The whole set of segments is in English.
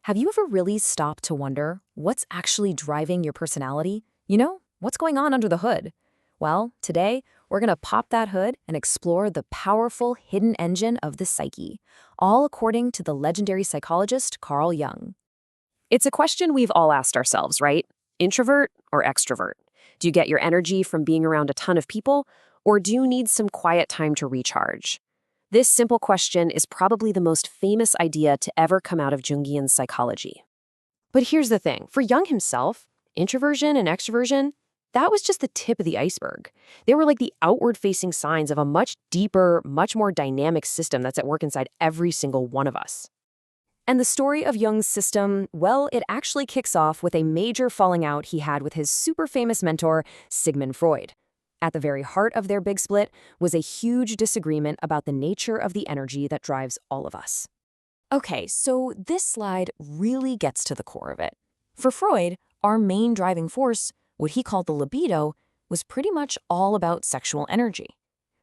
Have you ever really stopped to wonder what's actually driving your personality? What's going on under the hood? Well, today, we're going to pop that hood and explore the powerful hidden engine of the psyche, all according to the legendary psychologist Carl Jung. It's a question we've all asked ourselves, right? Introvert or extrovert? Do you get your energy from being around a ton of people, or do you need some quiet time to recharge? This simple question is probably the most famous idea to ever come out of Jungian psychology. But here's the thing, for Jung himself, introversion and extroversion, that was just the tip of the iceberg. They were like the outward-facing signs of a much deeper, much more dynamic system that's at work inside every single one of us. And the story of Jung's system, well, it actually kicks off with a major falling out he had with his super famous mentor, Sigmund Freud. At the very heart of their big split was a huge disagreement about the nature of the energy that drives all of us. Okay, so this slide really gets to the core of it. For Freud, our main driving force, what he called the libido, was pretty much all about sexual energy.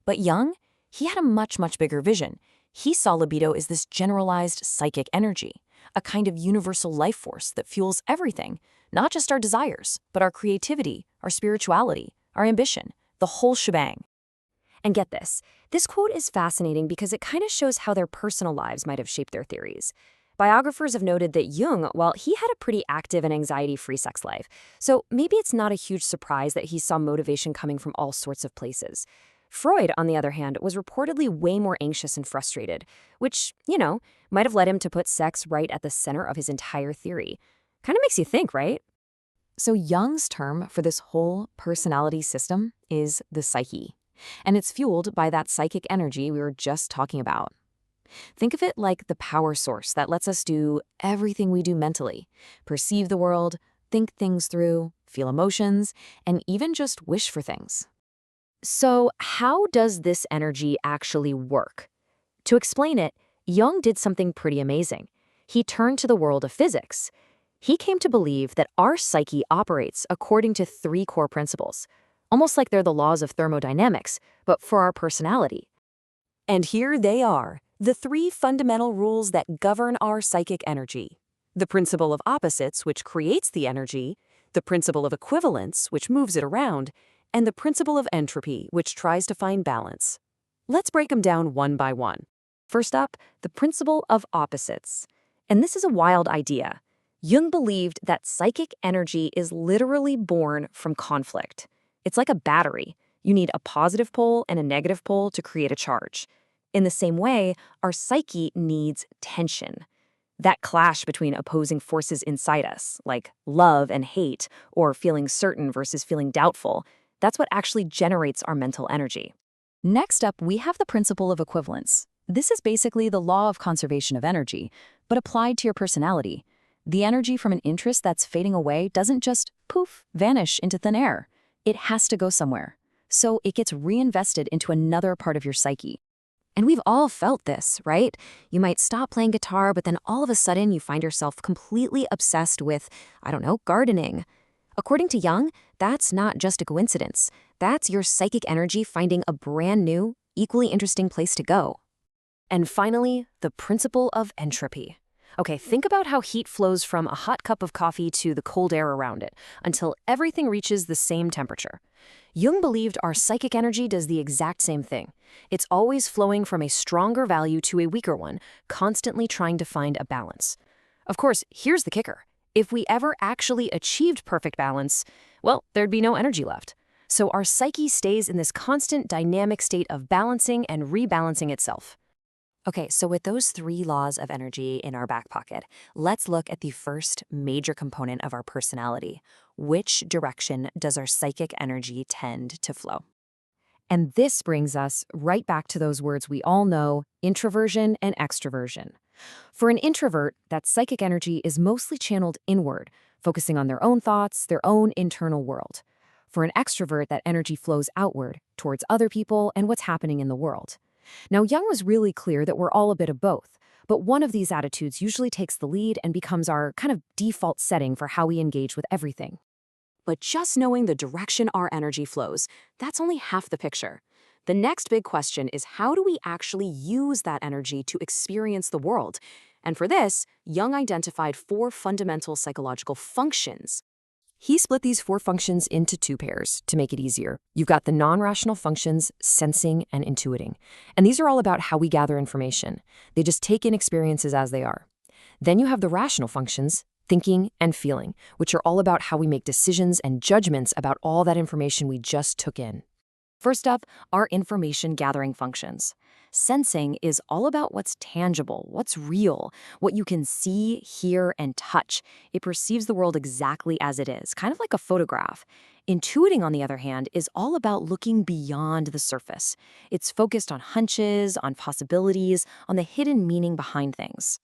But Jung, he had a much bigger vision. He saw libido as this generalized psychic energy, a kind of universal life force that fuels everything, not just our desires, but our creativity, our spirituality, our ambition, the whole shebang. And get this quote is fascinating because it kind of shows how their personal lives might have shaped their theories. Biographers have noted that Jung, well, he had a pretty active and anxiety-free sex life, so maybe it's not a huge surprise that he saw motivation coming from all sorts of places. Freud, on the other hand, was reportedly way more anxious and frustrated, which, might have led him to put sex right at the center of his entire theory. Kind of makes you think, right? So Jung's term for this whole personality system is the psyche, and it's fueled by that psychic energy we were just talking about. Think of it like the power source that lets us do everything we do mentally, perceive the world, think things through, feel emotions, and even just wish for things. So how does this energy actually work? To explain it, Jung did something pretty amazing. He turned to the world of physics. He came to believe that our psyche operates according to three core principles, almost like they're the laws of thermodynamics, but for our personality. And here they are, the three fundamental rules that govern our psychic energy. The principle of opposites, which creates the energy, the principle of equivalence, which moves it around, and the principle of entropy, which tries to find balance. Let's break them down one by one. First up, the principle of opposites. And this is a wild idea. Jung believed that psychic energy is literally born from conflict. It's like a battery. You need a positive pole and a negative pole to create a charge. In the same way, our psyche needs tension. That clash between opposing forces inside us, like love and hate, or feeling certain versus feeling doubtful, that's what actually generates our mental energy. Next up, we have the principle of equivalence. This is basically the law of conservation of energy, but applied to your personality. The energy from an interest that's fading away doesn't just, poof, vanish into thin air. It has to go somewhere. So it gets reinvested into another part of your psyche. And we've all felt this, right? You might stop playing guitar, but then all of a sudden you find yourself completely obsessed with, gardening. According to Jung, that's not just a coincidence. That's your psychic energy finding a brand new, equally interesting place to go. And finally, the principle of entropy. Okay, think about how heat flows from a hot cup of coffee to the cold air around it, until everything reaches the same temperature. Jung believed our psychic energy does the exact same thing. It's always flowing from a stronger value to a weaker one, constantly trying to find a balance. Of course, here's the kicker. If we ever actually achieved perfect balance, well, there'd be no energy left. So our psyche stays in this constant dynamic state of balancing and rebalancing itself. Okay, so with those three laws of energy in our back pocket, let's look at the first major component of our personality. Which direction does our psychic energy tend to flow? And this brings us right back to those words we all know, introversion and extroversion. For an introvert, that psychic energy is mostly channeled inward, focusing on their own thoughts, their own internal world. For an extrovert, that energy flows outward, towards other people and what's happening in the world. Now, Jung was really clear that we're all a bit of both, but one of these attitudes usually takes the lead and becomes our kind of default setting for how we engage with everything. But just knowing the direction our energy flows, that's only half the picture. The next big question is, how do we actually use that energy to experience the world? And for this, Jung identified 4 fundamental psychological functions. He split these 4 functions into 2 pairs to make it easier. You've got the non-rational functions, sensing and intuiting. And these are all about how we gather information. They just take in experiences as they are. Then you have the rational functions, thinking and feeling, which are all about how we make decisions and judgments about all that information we just took in. First up, our information gathering functions. Sensing is all about what's tangible, what's real, what you can see, hear, and touch. It perceives the world exactly as it is, kind of like a photograph. Intuiting, on the other hand, is all about looking beyond the surface. It's focused on hunches, on possibilities, on the hidden meaning behind things.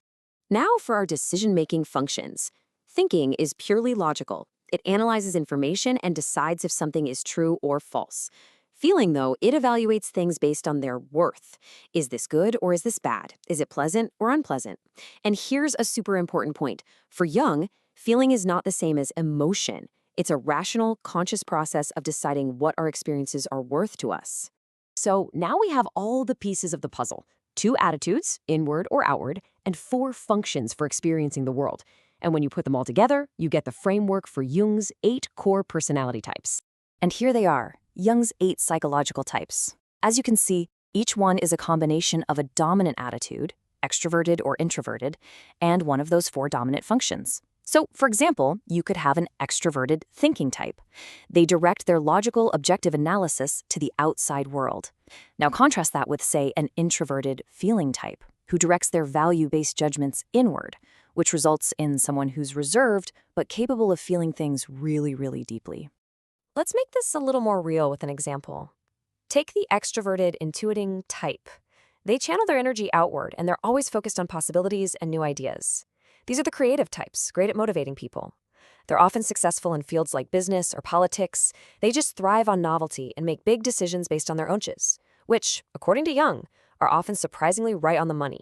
Now for our decision-making functions. Thinking is purely logical. It analyzes information and decides if something is true or false. Feeling, though, it evaluates things based on their worth. Is this good or is this bad? Is it pleasant or unpleasant? And here's a super important point. For Jung, feeling is not the same as emotion. It's a rational, conscious process of deciding what our experiences are worth to us. So now we have all the pieces of the puzzle. 2 attitudes, inward or outward, and 4 functions for experiencing the world. And when you put them all together, you get the framework for Jung's 8 core personality types. And here they are, Jung's 8 psychological types. As you can see, each one is a combination of a dominant attitude, extroverted or introverted, and one of those 4 dominant functions. So, for example, you could have an extroverted thinking type. They direct their logical, objective analysis to the outside world. Now contrast that with, say, an introverted feeling type, who directs their value-based judgments inward, which results in someone who's reserved but capable of feeling things really, really deeply. Let's make this a little more real with an example. Take the extroverted intuiting type. They channel their energy outward, and they're always focused on possibilities and new ideas. These are the creative types, great at motivating people. They're often successful in fields like business or politics. They just thrive on novelty and make big decisions based on their hunches, which, according to Jung, are often surprisingly right on the money.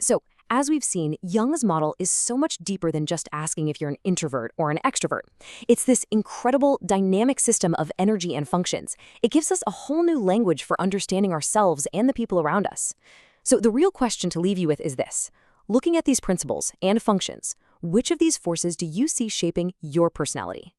So, as we've seen, Jung's model is so much deeper than just asking if you're an introvert or an extrovert. It's this incredible, dynamic system of energy and functions. It gives us a whole new language for understanding ourselves and the people around us. So the real question to leave you with is this. Looking at these principles and functions, which of these forces do you see shaping your personality?